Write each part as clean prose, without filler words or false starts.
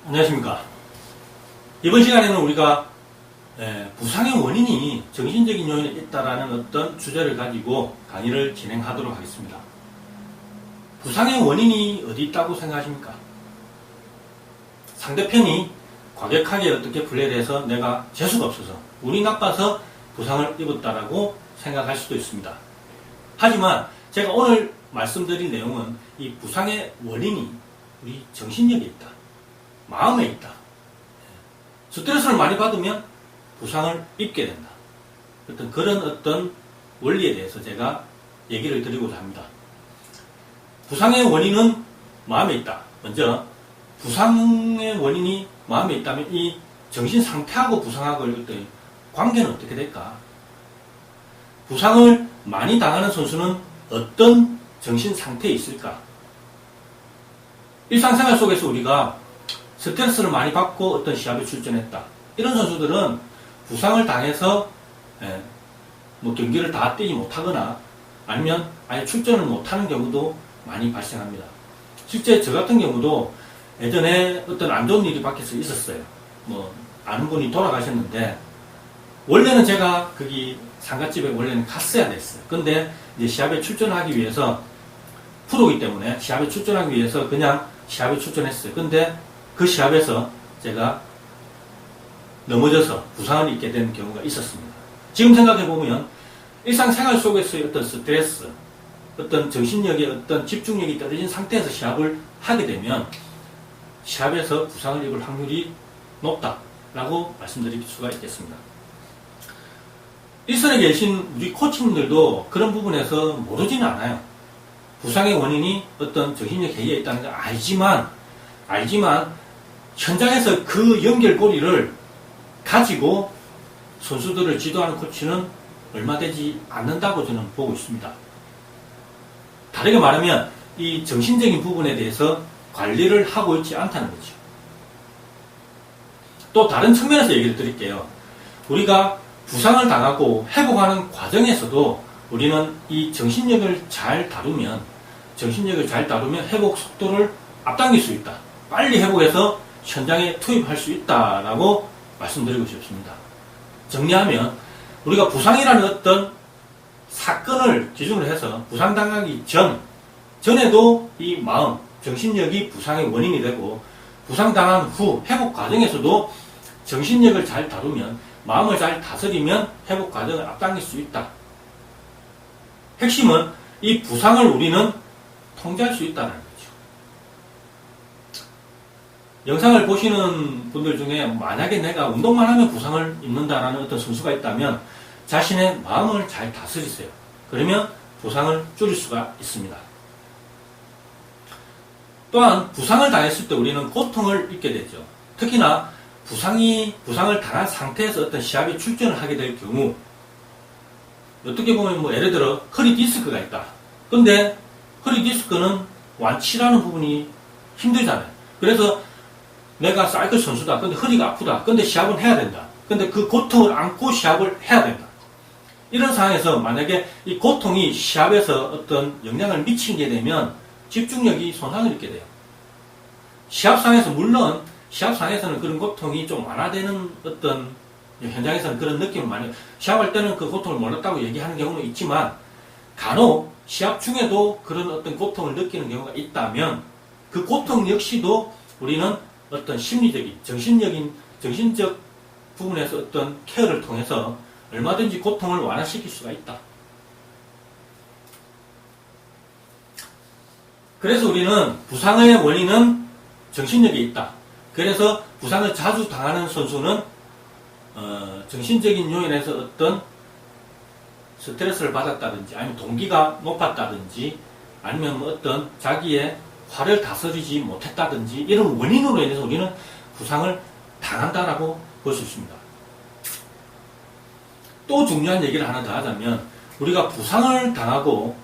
안녕하십니까. 이번 시간에는 우리가 부상의 원인이 정신적인 요인에 있다라는 어떤 주제를 가지고 강의를 진행하도록 하겠습니다. 부상의 원인이 어디 있다고 생각하십니까? 상대편이 과격하게 어떻게 플레이를 해서 내가 재수가 없어서 운이 나빠서 부상을 입었다라고 생각할 수도 있습니다. 하지만 제가 오늘 말씀드릴 내용은 이 부상의 원인이 우리 정신력에 있다. 마음에 있다. 스트레스를 많이 받으면 부상을 입게 된다. 그런 어떤 원리에 대해서 제가 얘기를 드리고자 합니다. 부상의 원인은 마음에 있다. 먼저 부상의 원인이 마음에 있다면 이 정신 상태하고 부상하고의 어떤 관계는 어떻게 될까? 부상을 많이 당하는 선수는 어떤 정신 상태에 있을까? 일상생활 속에서 우리가 스트레스를 많이 받고 어떤 시합에 출전했다. 이런 선수들은 부상을 당해서 경기를 다 뛰지 못하거나 아니면 아예 출전을 못하는 경우도 많이 발생합니다. 실제 저 같은 경우도 예전에 어떤 안 좋은 일이 밖에서 있었어요. 아는 분이 돌아가셨는데 원래는 제가 거기 상가집에 원래는 갔어야 됐어요. 근데 이제 시합에 출전하기 위해서 프로이기 때문에 시합에 출전하기 위해서 그냥 시합에 출전했어요. 근데 그 시합에서 제가 넘어져서 부상을 입게 된 경우가 있었습니다. 지금 생각해보면 일상생활 속에서의 어떤 스트레스, 어떤 정신력의 어떤 집중력이 떨어진 상태에서 시합을 하게 되면 시합에서 부상을 입을 확률이 높다라고 말씀드릴 수가 있겠습니다. 일선에 계신 우리 코치님들도 그런 부분에서 모르지는 않아요. 부상의 원인이 어떤 정신력 해이에 있다는 걸 알지만 현장에서 그 연결고리를 가지고 선수들을 지도하는 코치는 얼마 되지 않는다고 저는 보고 있습니다. 다르게 말하면 이 정신적인 부분에 대해서 관리를 하고 있지 않다는 거죠. 또 다른 측면에서 얘기를 드릴게요. 우리가 부상을 당하고 회복하는 과정에서도 우리는 이 정신력을 잘 다루면 회복 속도를 앞당길 수 있다. 빨리 회복해서 현장에 투입할 수 있다라고 말씀드리고 싶습니다. 정리하면 우리가 부상이라는 어떤 사건을 기준으로 해서 부상당하기 전에도 이 마음, 정신력이 부상의 원인이 되고 부상당한 후 회복 과정에서도 정신력을 잘 다루면 마음을 잘 다스리면 회복 과정을 앞당길 수 있다. 핵심은 이 부상을 우리는 통제할 수 있다는 거죠. 영상을 보시는 분들 중에 만약에 내가 운동만 하면 부상을 입는다라는 어떤 선수가 있다면 자신의 마음을 잘 다스리세요. 그러면 부상을 줄일 수가 있습니다. 또한 부상을 당했을 때 우리는 고통을 입게 되죠. 특히나 부상을 당한 상태에서 어떤 시합에 출전을 하게 될 경우 어떻게 보면 예를 들어 허리 디스크가 있다. 근데 허리 디스크는 완치라는 부분이 힘들잖아요. 그래서 내가 사이클 선수다. 근데 허리가 아프다. 근데 시합은 해야 된다. 근데 그 고통을 안고 시합을 해야 된다. 이런 상황에서 만약에 이 고통이 시합에서 어떤 영향을 미치게 되면 집중력이 손상을 입게 돼요. 물론 시합상에서는 그런 고통이 좀 완화되는 어떤 현장에서는 그런 느낌을 많이 시합할 때는 그 고통을 몰랐다고 얘기하는 경우는 있지만 간혹 시합 중에도 그런 어떤 고통을 느끼는 경우가 있다면 그 고통 역시도 우리는 어떤 심리적인, 정신적 부분에서 어떤 케어를 통해서 얼마든지 고통을 완화시킬 수가 있다. 그래서 우리는 부상의 원인은 정신력에 있다. 그래서 부상을 자주 당하는 선수는 정신적인 요인에서 어떤 스트레스를 받았다든지 아니면 동기가 높았다든지 아니면 어떤 자기의 화를 다스리지 못했다든지 이런 원인으로 인해서 우리는 부상을 당한다라고 볼 수 있습니다. 또 중요한 얘기를 하나 더 하자면 우리가 부상을 당하고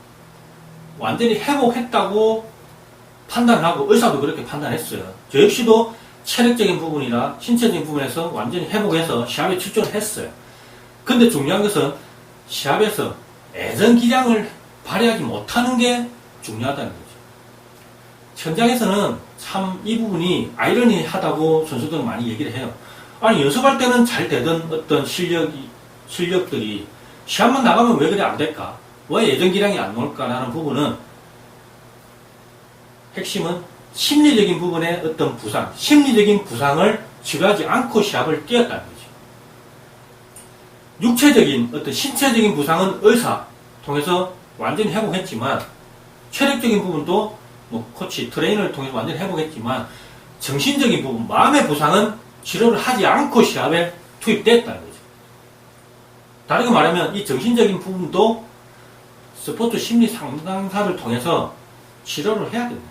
완전히 회복했다고 판단하고 의사도 그렇게 판단했어요. 저 역시도 체력적인 부분이나 신체적인 부분에서 완전히 회복해서 시합에 출전을 했어요. 근데 중요한 것은 시합에서 애전 기량을 발휘하지 못하는 게 중요하다는 거죠. 현장에서는 참 이 부분이 아이러니하다고 선수들은 많이 얘기를 해요. 아니, 연습할 때는 잘 되던 어떤 실력들이 시합만 나가면 왜 그래 안 될까? 왜 예전 기량이 안 나올까라는 부분은 핵심은 심리적인 부분의 어떤 부상, 심리적인 부상을 치료하지 않고 시합을 뛰었다는 거죠. 육체적인 어떤 신체적인 부상은 의사 통해서 완전히 회복했지만 체력적인 부분도 뭐 코치, 트레이너를 통해서 완전히 회복했지만 정신적인 부분, 마음의 부상은 치료를 하지 않고 시합에 투입됐다는 거죠. 다르게 말하면 이 정신적인 부분도 스포츠 심리 상담사를 통해서 치료를 해야 됩니다.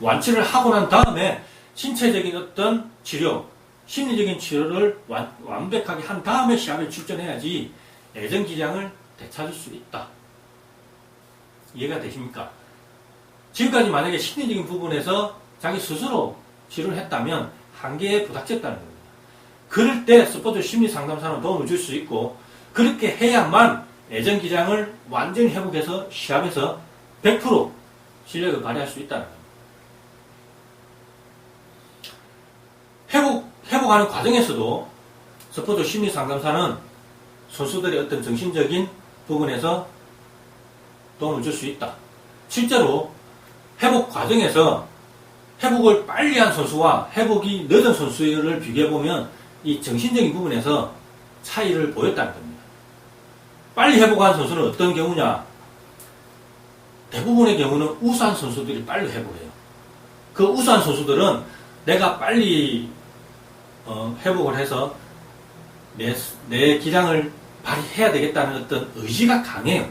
완치를 하고 난 다음에 신체적인 어떤 치료, 심리적인 치료를 완벽하게 한 다음에 시합에 출전해야지 예전 기량을 되찾을 수 있다. 이해가 되십니까? 지금까지 만약에 심리적인 부분에서 자기 스스로 치료를 했다면 한계에 부닥쳤다는 겁니다. 그럴 때 스포츠 심리 상담사는 도움을 줄 수 있고 그렇게 해야만 예전 기량을 완전히 회복해서 시합에서 100% 실력을 발휘할 수 있다는 겁니다. 회복하는 과정에서도 스포츠 심리 상담사는 선수들의 어떤 정신적인 부분에서 도움을 줄 수 있다. 실제로 회복 과정에서 회복을 빨리 한 선수와 회복이 늦은 선수를 비교해보면 이 정신적인 부분에서 차이를 보였다는 겁니다. 빨리 회복한 선수는 어떤 경우냐? 대부분의 경우는 우수한 선수들이 빨리 회복해요. 그 우수한 선수들은 내가 빨리 회복을 해서 내 기량을 발휘해야 되겠다는 어떤 의지가 강해요.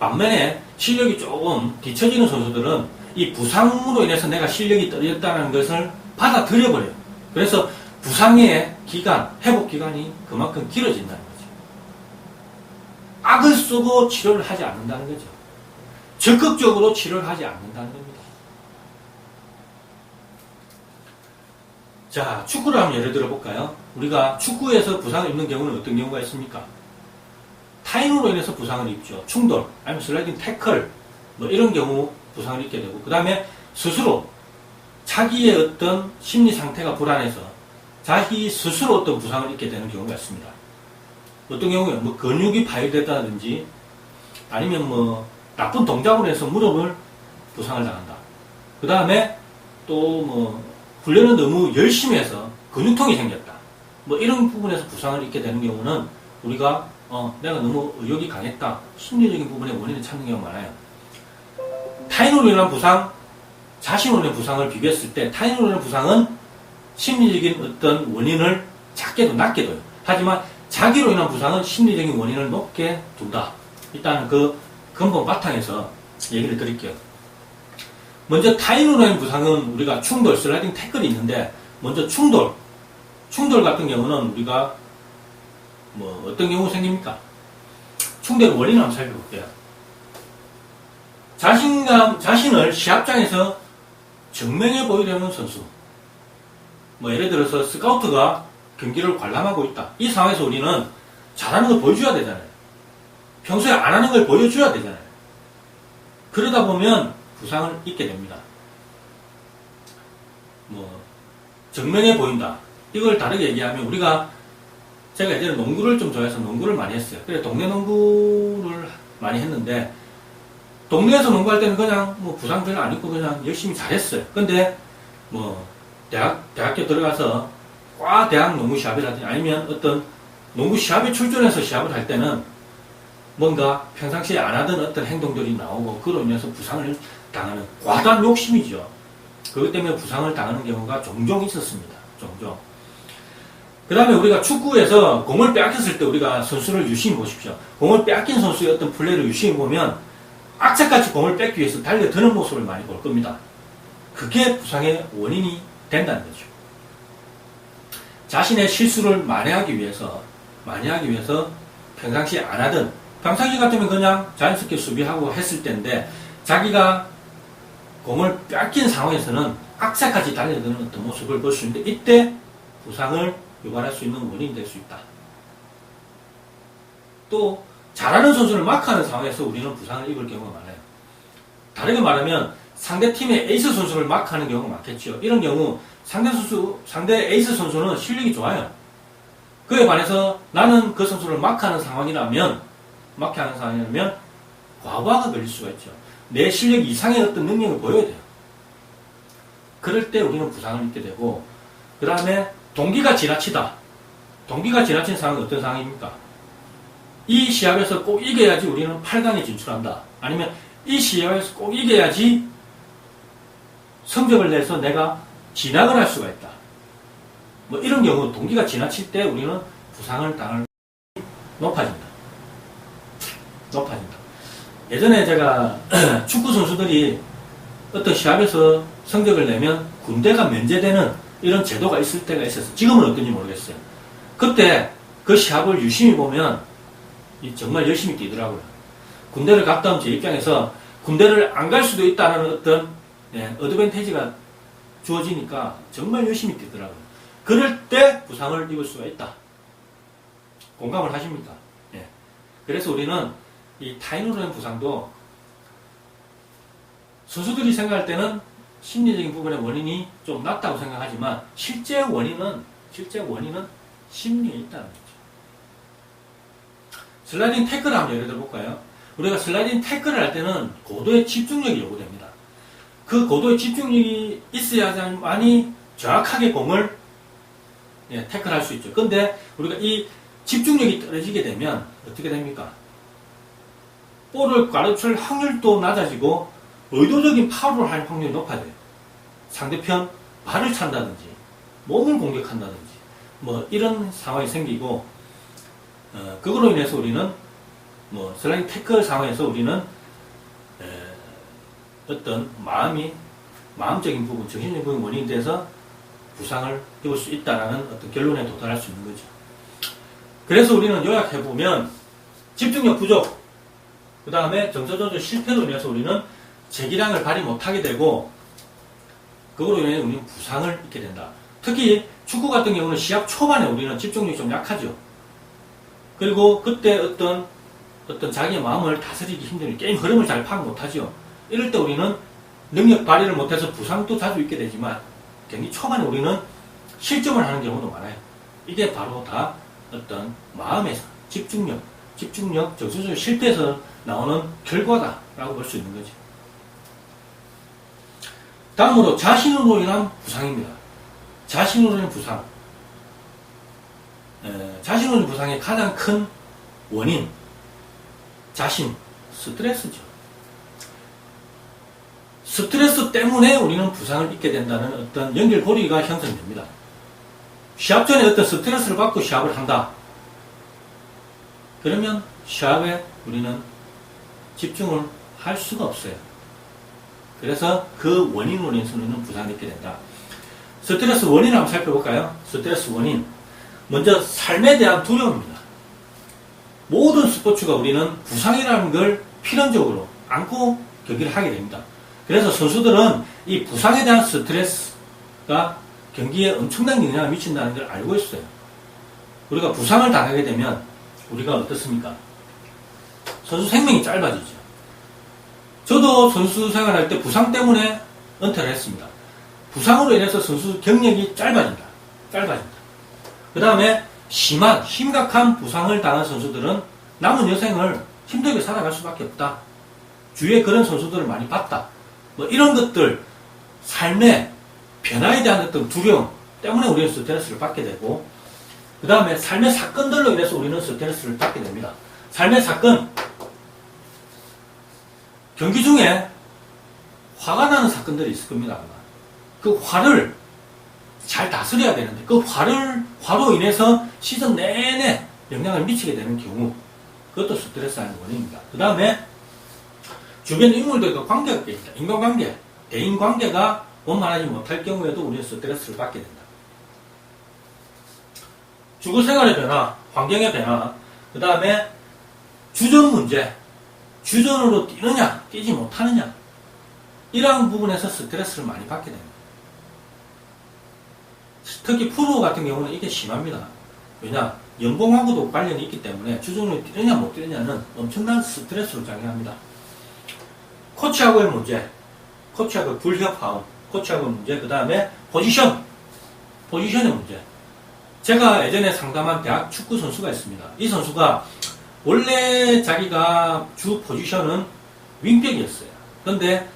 반면에 실력이 조금 뒤처지는 선수들은 이 부상으로 인해서 내가 실력이 떨어졌다는 것을 받아들여버려요. 그래서 부상의 기간, 회복 기간이 그만큼 길어진다는 거죠. 악을 쓰고 치료를 하지 않는다는 거죠. 적극적으로 치료를 하지 않는다는 겁니다. 자, 축구를 한번 예를 들어 볼까요? 우리가 축구에서 부상을 입는 경우는 어떤 경우가 있습니까? 타인으로 인해서 부상을 입죠. 충돌, 아니면 슬라이딩 태클, 뭐 이런 경우 부상을 입게 되고, 그 다음에 스스로 자기의 어떤 심리 상태가 불안해서 자기 스스로 어떤 부상을 입게 되는 경우가 있습니다. 어떤 경우에 뭐 근육이 파열됐다든지 아니면 뭐 나쁜 동작으로 해서 무릎을 부상을 당한다. 그 다음에 또 뭐 훈련을 너무 열심히 해서 근육통이 생겼다. 뭐 이런 부분에서 부상을 입게 되는 경우는 우리가 내가 너무 의욕이 강했다. 심리적인 부분의 원인을 찾는 경우가 많아요. 타인으로 인한 부상, 자신으로 인한 부상을 비교했을 때 타인으로 인한 부상은 심리적인 어떤 원인을 작게도 낮게 둬요. 하지만 자기로 인한 부상은 심리적인 원인을 높게 둔다. 일단은 그 근본 바탕에서 얘기를 드릴게요. 먼저 타인으로 인한 부상은 우리가 충돌, 슬라이딩 태클이 있는데 먼저 충돌 같은 경우는 우리가 뭐 어떤 경우 생깁니까? 충돌의 원인을 한번 살펴볼게요. 자신을 시합장에서 증명해 보이려는 선수. 뭐 예를 들어서 스카우트가 경기를 관람하고 있다. 이 상황에서 우리는 잘하는 걸 보여줘야 되잖아요. 평소에 안 하는 걸 보여줘야 되잖아요. 그러다 보면 부상을 입게 됩니다. 뭐 증명해 보인다. 이걸 다르게 얘기하면 제가 예전에 농구를 좀 좋아해서 농구를 많이 했어요. 그래 동네 농구를 많이 했는데 동네에서 농구할 때는 그냥 뭐 부상 별로 안 입고 그냥 열심히 잘했어요. 근데 뭐 대학교 들어가서 과 대학 농구 시합이라든지 아니면 어떤 농구 시합에 출전해서 시합을 할 때는 뭔가 평상시에 안 하던 어떤 행동들이 나오고 그로 인해서 부상을 당하는 과도한 욕심이죠. 그것 때문에 부상을 당하는 경우가 종종 있었습니다. 종종. 그 다음에 우리가 축구에서 공을 빼앗겼을 때 우리가 선수를 유심히 보십시오. 공을 빼앗긴 선수의 어떤 플레이를 유심히 보면 악착같이 공을 뺏기 위해서 달려드는 모습을 많이 볼 겁니다. 그게 부상의 원인이 된다는 거죠. 자신의 실수를 만회하기 위해서 평상시에 안 하던, 평상시 같으면 그냥 자연스럽게 수비하고 했을 텐데 자기가 공을 뺏긴 상황에서는 악착같이 달려드는 어떤 모습을 볼 수 있는데 이때 부상을 유발할 수 있는 원인이 될 수 있다. 또 잘하는 선수를 마크하는 상황에서 우리는 부상을 입을 경우가 많아요. 다르게 말하면 상대 팀의 에이스 선수를 마크하는 경우가 많겠죠. 이런 경우 상대 에이스 선수는 실력이 좋아요. 그에 반해서 나는 그 선수를 마크하는 상황이라면 과부하가 걸릴 수가 있죠. 내 실력 이상의 어떤 능력을 보여야 돼요. 그럴 때 우리는 부상을 입게 되고, 그 다음에 동기가 지나치다. 동기가 지나친 상황은 어떤 상황입니까? 이 시합에서 꼭 이겨야지 우리는 8강에 진출한다. 아니면 이 시합에서 꼭 이겨야지 성적을 내서 내가 진학을 할 수가 있다. 뭐 이런 경우 동기가 지나칠 때 우리는 부상을 당할 높아진다. 예전에 제가 축구 선수들이 어떤 시합에서 성적을 내면 군대가 면제되는 이런 제도가 있을 때가 있었어요. 지금은 어떤지 모르겠어요. 그때 그 시합을 유심히 보면 정말 열심히 뛰더라고요. 군대를 갔다 온 제 입장에서 군대를 안 갈 수도 있다는 어떤 어드밴티지가 주어지니까 정말 열심히 뛰더라고요. 그럴 때 부상을 입을 수가 있다. 공감을 하십니까? 예. 그래서 우리는 이 타인으로 된 부상도 선수들이 생각할 때는 심리적인 부분의 원인이 좀 낮다고 생각하지만 실제 원인은 심리에 있다는 거죠. 슬라이딩 태클을 한번 예를 들어 볼까요? 우리가 슬라이딩 태클을 할 때는 고도의 집중력이 요구됩니다. 그 고도의 집중력이 있어야만이 정확하게 공을 태클할 수 있죠. 근데 우리가 이 집중력이 떨어지게 되면 어떻게 됩니까? 볼을 가로챌 확률도 낮아지고 의도적인 파울을 할 확률이 높아져요. 상대편 발을 찬다든지 몸을 공격한다든지 뭐 이런 상황이 생기고, 그거로 인해서 우리는 슬라이딩 태클 상황에서 우리는 어떤 마음적인 부분, 정신적인 부분 원인이 돼서 부상을 입을 수 있다는 어떤 결론에 도달할 수 있는 거죠. 그래서 우리는 요약해보면 집중력 부족, 그 다음에 정서 조절 실패로 인해서 우리는 재기량을 발휘 못하게 되고, 그거로 인해 우리는 부상을 입게 된다. 특히 축구 같은 경우는 시합 초반에 우리는 집중력이 좀 약하죠. 그리고 그때 어떤 자기의 마음을 다스리기 힘든 게임 흐름을 잘 파악 못하죠. 이럴 때 우리는 능력 발휘를 못해서 부상도 자주 입게 되지만 경기 초반에 우리는 실점을 하는 경우도 많아요. 이게 바로 다 어떤 마음에서 집중력, 정서적 실패에서 나오는 결과다라고 볼 수 있는 거죠. 다음으로 자신으로 인한 부상입니다. 자신으로 인한 부상. 자신으로 인한 부상의 가장 큰 원인, 스트레스죠. 스트레스 때문에 우리는 부상을 입게 된다는 어떤 연결고리가 형성됩니다. 시합 전에 어떤 스트레스를 받고 시합을 한다. 그러면 시합에 우리는 집중을 할 수가 없어요. 그래서 그 원인으로 인해서 우리는 부상을 입게 된다. 스트레스 원인을 한번 살펴볼까요? 스트레스 원인. 먼저 삶에 대한 두려움입니다. 모든 스포츠가 우리는 부상이라는 걸 필연적으로 안고 경기를 하게 됩니다. 그래서 선수들은 이 부상에 대한 스트레스가 경기에 엄청난 영향을 미친다는 걸 알고 있어요. 우리가 부상을 당하게 되면 우리가 어떻습니까? 선수 생명이 짧아지죠. 저도 선수 생활할 때 부상 때문에 은퇴를 했습니다. 부상으로 인해서 선수 경력이 짧아진다. 그 다음에 심각한 부상을 당한 선수들은 남은 여생을 힘들게 살아갈 수밖에 없다. 주위에 그런 선수들을 많이 봤다. 뭐 이런 것들, 삶의 변화에 대한 어떤 두려움 때문에 우리는 스트레스를 받게 되고, 그 다음에 삶의 사건들로 인해서 우리는 스트레스를 받게 됩니다. 삶의 사건, 경기 중에 화가 나는 사건들이 있을 겁니다. 그 화를 잘 다스려야 되는데 그 화로 인해서 시즌 내내 영향을 미치게 되는 경우, 그것도 스트레스의 원인입니다. 그 다음에 주변 인물들과 관계가 있다. 인간관계, 대인관계가 원만하지 못할 경우에도 우리는 스트레스를 받게 된다. 주거생활의 변화, 환경의 변화, 그 다음에 주전 문제, 주전으로 뛰느냐, 뛰지 못하느냐, 이러한 부분에서 스트레스를 많이 받게 됩니다. 특히 프로 같은 경우는 이게 심합니다. 왜냐? 연봉하고도 관련이 있기 때문에 주전으로 뛰느냐 못 뛰느냐는 엄청난 스트레스로 작용합니다. 코치하고의 문제, 코치하고 불협화음, 코치하고 문제, 그 다음에 포지션의 문제. 제가 예전에 상담한 대학 축구 선수가 있습니다. 이 선수가 원래 자기가 주 포지션은 윙백이었어요. 그런데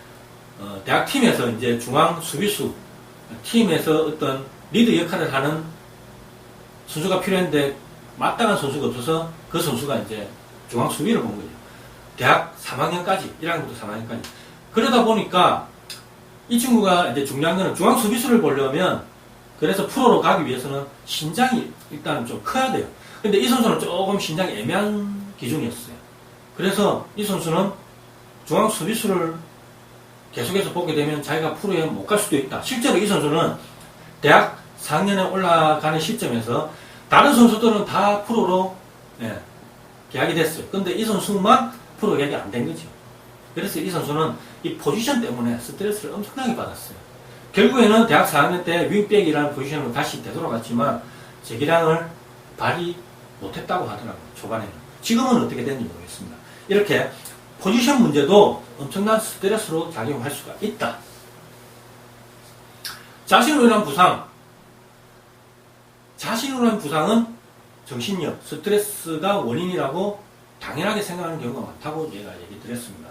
대학 팀에서 이제 중앙 수비수 팀에서 어떤 리드 역할을 하는 선수가 필요했는데 마땅한 선수가 없어서 그 선수가 이제 중앙 수비를 본 거죠. 대학 3학년까지, 1학년부터 3학년까지. 그러다 보니까 이 친구가 이제 중요한 거는 중앙 수비수를 보려면 그래서 프로로 가기 위해서는 신장이 일단은 좀 커야 돼요. 근데 이 선수는 조금 신장이 애매한 기준이었어요. 그래서 이 선수는 중앙 수비수를 계속해서 보게 되면 자기가 프로에 못 갈 수도 있다. 실제로 이 선수는 대학 4학년에 올라가는 시점에서 다른 선수들은 다 프로로 계약이 됐어요. 근데 이 선수만 프로 계약이 안 된 거죠. 그래서 이 선수는 이 포지션 때문에 스트레스를 엄청나게 받았어요. 결국에는 대학 4학년 때 윙백이라는 포지션으로 다시 되돌아갔지만 제 기량을 발휘 못했다고 하더라고요. 초반에는. 지금은 어떻게 됐는지 모르겠습니다. 이렇게 포지션 문제도 엄청난 스트레스로 작용할 수가 있다. 자신으로 인한 부상. 자신으로 인한 부상은 정신력, 스트레스가 원인이라고 당연하게 생각하는 경우가 많다고 제가 얘기 드렸습니다.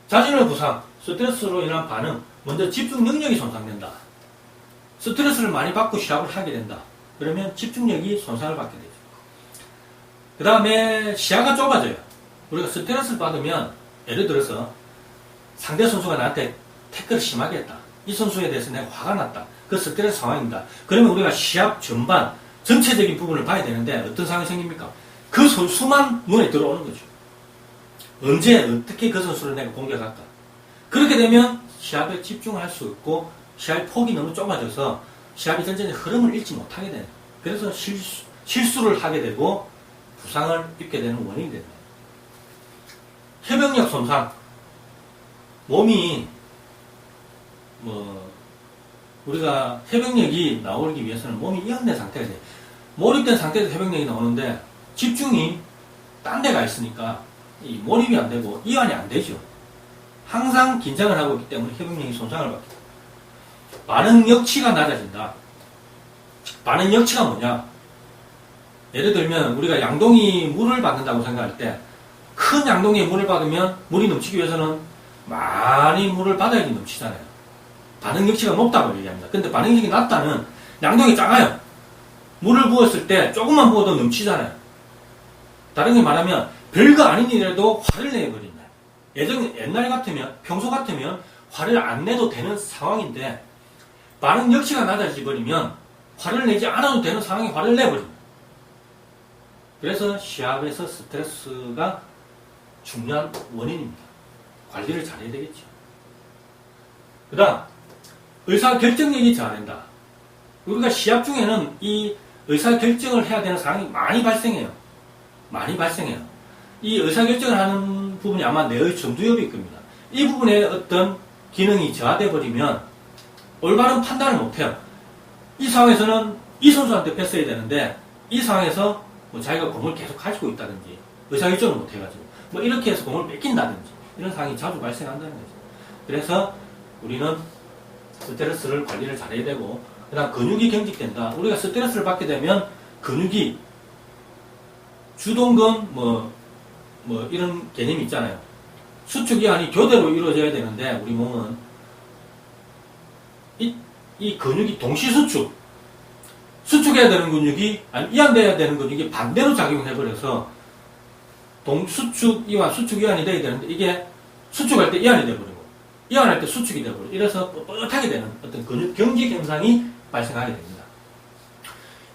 자신으로 인한 부상, 스트레스로 인한 반응. 먼저 집중 능력이 손상된다. 스트레스를 많이 받고 시합을 하게 된다. 그러면 집중력이 손상을 받게 되죠. 그 다음에 시야가 좁아져요. 우리가 스트레스를 받으면 예를 들어서 상대 선수가 나한테 태클을 심하게 했다. 이 선수에 대해서 내가 화가 났다. 그 스트레스 상황입니다. 그러면 우리가 시합 전반 전체적인 부분을 봐야 되는데 어떤 상황이 생깁니까? 그 선수만 눈에 들어오는 거죠. 언제 어떻게 그 선수를 내가 공격할까? 그렇게 되면 시합에 집중을 할 수 없고 시합의 폭이 너무 좁아져서 시합이 전체의 흐름을 잃지 못하게 되는, 그래서 실수를 하게 되고 부상을 입게 되는 원인이 됩니다. 협응력 손상. 몸이 우리가 협응력이 나오기 위해서는 몸이 이완된 상태가 돼요. 몰입된 상태에서 협응력이 나오는데 집중이 딴 데가 있으니까 이 몰입이 안 되고 이완이 안 되죠. 항상 긴장을 하고 있기 때문에 협응력이 손상을 받게 됩니다. 반응 역치가 낮아진다. 반응 역치가 뭐냐? 예를 들면 우리가 양동이 물을 받는다고 생각할 때 큰 양동이에 물을 받으면 물이 넘치기 위해서는 많이 물을 받아야지 넘치잖아요. 반응 역치가 높다고 얘기합니다. 근데 반응 역치가 낮다는 양동이 작아요. 물을 부었을 때 조금만 부어도 넘치잖아요. 다른 게 말하면 별거 아닌 일에도 화를 내버린다. 옛날 같으면, 평소 같으면 화를 안 내도 되는 상황인데 반응 역치가 낮아져 버리면 화를 내지 않아도 되는 상황에 화를 내버립니다. 그래서 시합에서 스트레스가 중요한 원인입니다. 관리를 잘해야 되겠죠. 그 다음, 의사결정력이 저하된다. 우리가 시합 중에는 이 의사결정을 해야 되는 상황이 많이 발생해요. 이 의사결정을 하는 부분이 아마 뇌의 전두엽일 겁니다. 이 부분에 어떤 기능이 저하돼 버리면 올바른 판단을 못해요. 이 상황에서는 이 선수한테 패스해야 되는데 이 상황에서 자기가 공을 계속 가지고 있다든지 의사결정을 못해가지고 이렇게 해서 공을 뺏긴다든지 이런 상황이 자주 발생한다는 거죠. 그래서 우리는 스트레스를 관리를 잘해야 되고, 그 다음 근육이 경직된다. 우리가 스트레스를 받게 되면 근육이 주동근 이런 개념이 있잖아요. 수축이완이 교대로 이루어져야 되는데 우리 몸은 이 근육이 동시 수축해야 되는 근육이 아니 이완돼야 되는 근육이 반대로 작용해버려서 수축이완이 돼야 되는데 이게 수축할 때 이완이 돼버리고 이완할 때 수축이 돼버리고 이래서 뻣뻣하게 되는 어떤 근육 경직 현상이 발생하게 됩니다.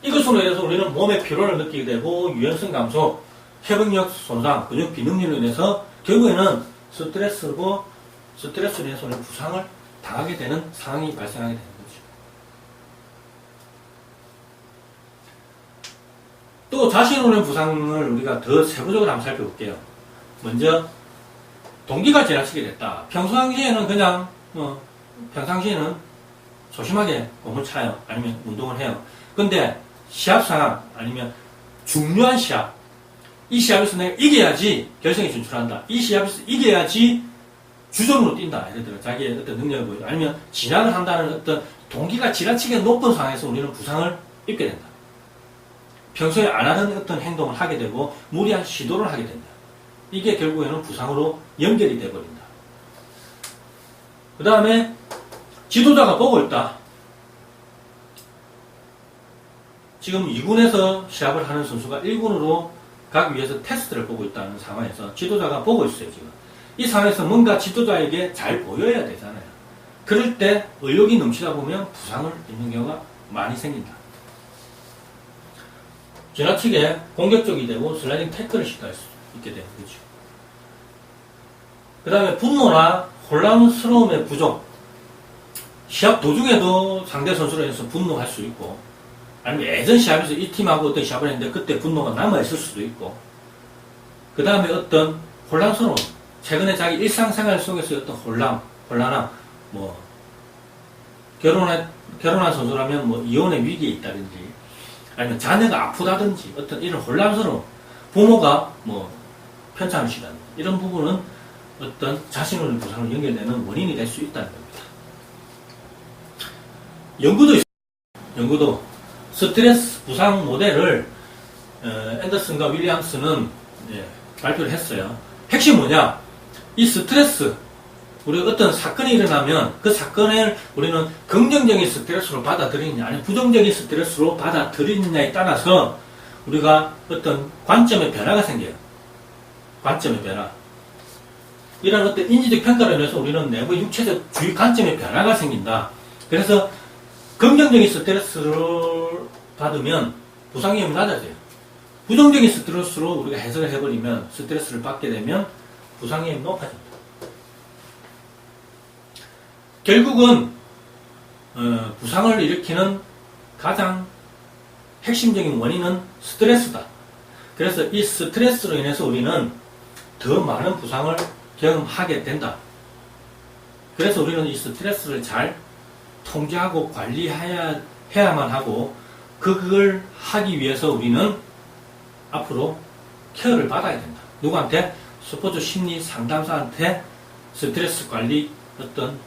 이것으로 인해서 우리는 몸의 피로를 느끼게 되고 유연성 감소, 협응력 손상, 근육 비능률로 인해서 결국에는 스트레스로 인해서 우리는 부상을 당하게 되는 상황이 발생하게 되는 거죠. 또 자신으로 인한 부상을 우리가 더 세부적으로 한번 살펴볼게요. 먼저 동기가 지나치게 됐다. 평상시에는 그냥 평상시에는 조심하게 공을 차요. 아니면 운동을 해요. 근데 시합 상황 아니면 중요한 이 시합에서 내가 이겨야지 결승에 진출한다. 이 시합에서 이겨야지 주전으로 뛴다. 예를 들어 자기의 어떤 능력을 보여줘. 아니면 진학을 한다는 어떤 동기가 지나치게 높은 상황에서 우리는 부상을 입게 된다. 평소에 안 하는 어떤 행동을 하게 되고 무리한 시도를 하게 된다. 이게 결국에는 부상으로 연결이 되어버린다. 그 다음에 지도자가 보고 있다. 지금 2군에서 시합을 하는 선수가 1군으로 가기 위해서 테스트를 보고 있다는 상황에서 지도자가 보고 있어요, 지금. 이 상황에서 뭔가 지도자에게 잘 보여야 되잖아요. 그럴 때 의욕이 넘치다 보면 부상을 입는 경우가 많이 생긴다. 지나치게 공격적이 되고 슬라이딩 태클을 시도할 수 있게 되는 거죠. 그 다음에 분노나 혼란스러움의 부족. 시합 도중에도 상대 선수로 인해서 분노할 수 있고, 아니면 예전 시합에서 이 팀하고 어떤 시합을 했는데 그때 분노가 남아있을 수도 있고, 그 다음에 어떤 혼란스러움. 최근에 자기 일상생활 속에서 어떤 혼란함, 결혼한 선수라면 이혼의 위기에 있다든지, 아니면 자녀가 아프다든지, 어떤 이런 혼란스러움, 부모가 편찮으시다든지, 이런 부분은 어떤 자신의 부상을 연결되는 원인이 될 수 있다는 겁니다. 연구도 있습니다. 연구도 스트레스 부상 모델을 앤더슨과 윌리엄스는 발표를 했어요. 핵심이 뭐냐? 이 스트레스, 우리가 어떤 사건이 일어나면 그 사건을 우리는 긍정적인 스트레스로 받아들이느냐 아니면 부정적인 스트레스로 받아들이느냐에 따라서 우리가 어떤 관점의 변화가 생겨요. 관점의 변화. 이런 어떤 인지적 평가로 인해서 우리는 내부 육체적 주의 관점의 변화가 생긴다. 그래서 긍정적인 스트레스를 받으면 부상 위험이 낮아져요. 부정적인 스트레스로 우리가 해석을 해버리면, 스트레스를 받게 되면 부상 위험이 높아집니다. 결국은 부상을 일으키는 가장 핵심적인 원인은 스트레스다. 그래서 이 스트레스로 인해서 우리는 더 많은 부상을 경험하게 된다. 그래서 우리는 이 스트레스를 잘 통제하고 관리해야만 하고, 그걸 하기 위해서 우리는 앞으로 케어를 받아야 된다. 누구한테? 스포츠 심리 상담사한테 스트레스 관리 어떤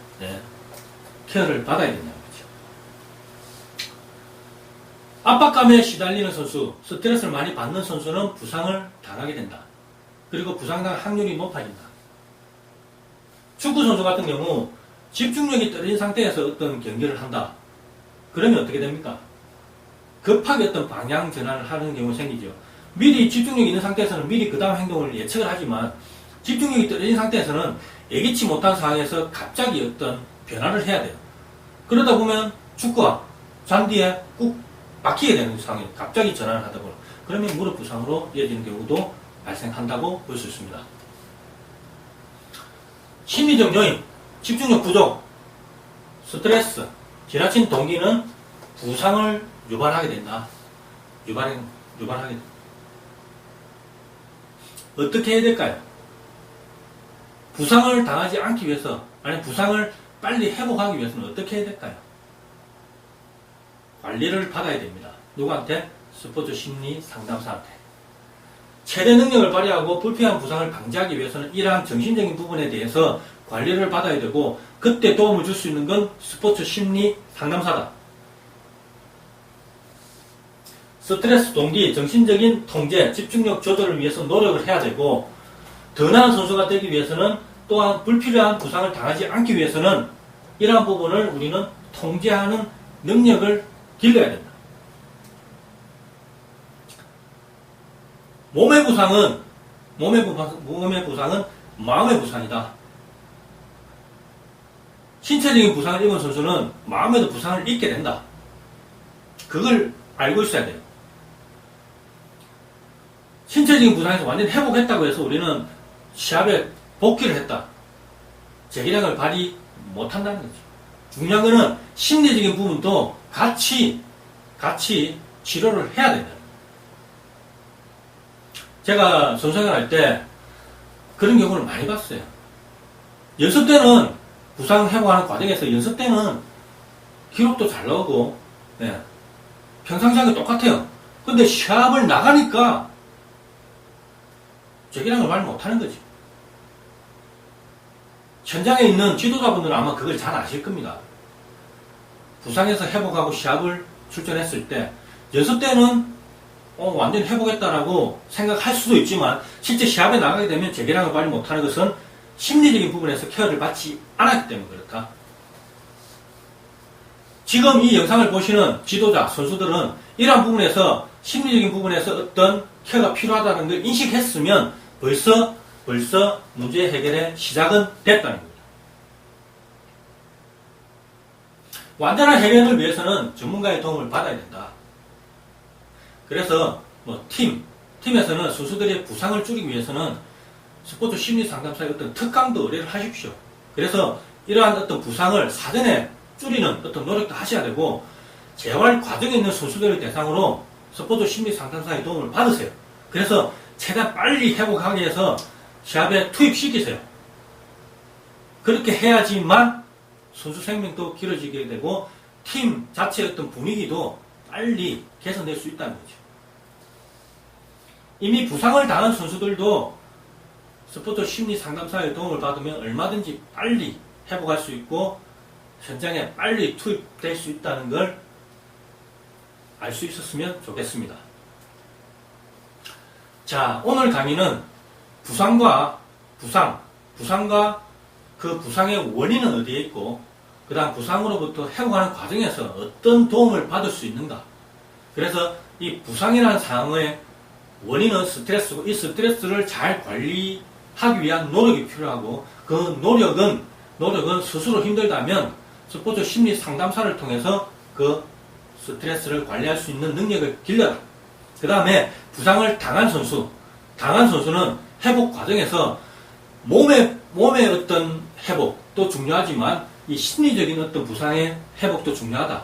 케어를 받아야 된다는 거죠. 압박감에 시달리는 선수, 스트레스를 많이 받는 선수는 부상을 당하게 된다. 그리고 부상당 확률이 높아진다. 축구 선수 같은 경우 집중력이 떨어진 상태에서 어떤 경기를 한다. 그러면 어떻게 됩니까? 급하게 어떤 방향 전환을 하는 경우가 생기죠. 미리 집중력이 있는 상태에서는 미리 그 다음 행동을 예측을 하지만, 집중력이 떨어진 상태에서는 예기치 못한 상황에서 갑자기 어떤 변화를 해야 돼요. 그러다 보면 축구가 잔디에 꾹 막히게 되는 상황에 갑자기 전환을 하다 보면, 그러면 무릎 부상으로 이어지는 경우도 발생한다고 볼 수 있습니다. 심리적 요인, 집중력 부족, 스트레스, 지나친 동기는 부상을 유발하게 된다. 유발하게 된다. 어떻게 해야 될까요? 부상을 당하지 않기 위해서, 아니 부상을 빨리 회복하기 위해서는 어떻게 해야 될까요? 관리를 받아야 됩니다. 누구한테? 스포츠 심리 상담사한테. 최대 능력을 발휘하고 불필요한 부상을 방지하기 위해서는 이러한 정신적인 부분에 대해서 관리를 받아야 되고, 그때 도움을 줄 수 있는 건 스포츠 심리 상담사다. 스트레스 동기, 정신적인 통제, 집중력 조절을 위해서 노력을 해야 되고, 더 나은 선수가 되기 위해서는 또한 불필요한 부상을 당하지 않기 위해서는 이러한 부분을 우리는 통제하는 능력을 길러야 된다. 몸의 부상은 마음의 부상이다. 신체적인 부상을 입은 선수는 마음에도 부상을 입게 된다. 그걸 알고 있어야 돼요. 신체적인 부상에서 완전히 회복했다고 해서 우리는 시합에 복귀를 했다. 재기량을 발휘 못한다는 거죠. 중요한 거는 심리적인 부분도 같이 치료를 해야 된다. 제가 선수생활 할 때 그런 경우를 많이 봤어요. 연습 때는 부상 회복하는 과정에서 연습 때는 기록도 잘 나오고 평상시하고 똑같아요. 근데 시합을 나가니까 재기량을 발휘 못하는 거지. 현장에 있는 지도자분들은 아마 그걸 잘 아실 겁니다. 부상에서 회복하고 시합을 출전했을 때 연습 때는 완전히 회복했다라고 생각할 수도 있지만 실제 시합에 나가게 되면 재개량을 빨리 못하는 것은 심리적인 부분에서 케어를 받지 않았기 때문에 그렇다. 지금 이 영상을 보시는 지도자, 선수들은 이러한 부분에서 심리적인 부분에서 어떤 케어가 필요하다는 걸 인식했으면 벌써 문제 해결의 시작은 됐다는 겁니다. 완전한 해결을 위해서는 전문가의 도움을 받아야 된다. 그래서 팀에서는 선수들의 부상을 줄이기 위해서는 스포츠 심리 상담사의 어떤 특강도 의뢰를 하십시오. 그래서 이러한 어떤 부상을 사전에 줄이는 어떤 노력도 하셔야 되고, 재활 과정에 있는 선수들을 대상으로 스포츠 심리 상담사의 도움을 받으세요. 그래서 최대한 빨리 회복하기 위해서 시합에 투입시키세요. 그렇게 해야지만 선수 생명도 길어지게 되고 팀 자체의 어떤 분위기도 빨리 개선될 수 있다는 거죠. 이미 부상을 당한 선수들도 스포츠 심리 상담사의 도움을 받으면 얼마든지 빨리 회복할 수 있고 현장에 빨리 투입될 수 있다는 걸 알 수 있었으면 좋겠습니다. 자, 오늘 강의는 부상과 그 부상의 원인은 어디에 있고, 그 다음 부상으로부터 회복하는 과정에서 어떤 도움을 받을 수 있는가. 그래서 이 부상이라는 상황의 원인은 스트레스고, 이 스트레스를 잘 관리하기 위한 노력이 필요하고, 그 노력은 스스로 힘들다면 스포츠 심리 상담사를 통해서 그 스트레스를 관리할 수 있는 능력을 길러라. 그 다음에 부상을 당한 선수는 회복 과정에서 몸의 어떤 회복도 중요하지만 이 심리적인 어떤 부상의 회복도 중요하다.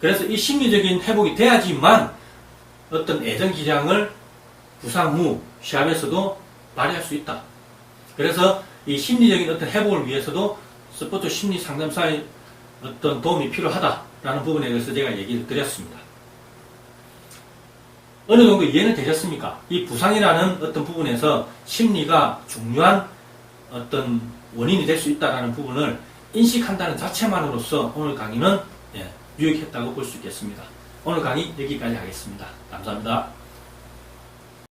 그래서 이 심리적인 회복이 돼야지만 어떤 애정 기량을 부상 후 시합에서도 발휘할 수 있다. 그래서 이 심리적인 어떤 회복을 위해서도 스포츠 심리 상담사의 어떤 도움이 필요하다라는 부분에 대해서 제가 얘기를 드렸습니다. 어느 정도 이해는 되셨습니까? 이 부상이라는 어떤 부분에서 심리가 중요한 어떤 원인이 될 수 있다는 부분을 인식한다는 자체만으로서 오늘 강의는 유익했다고 볼 수 있겠습니다. 오늘 강의 여기까지 하겠습니다. 감사합니다.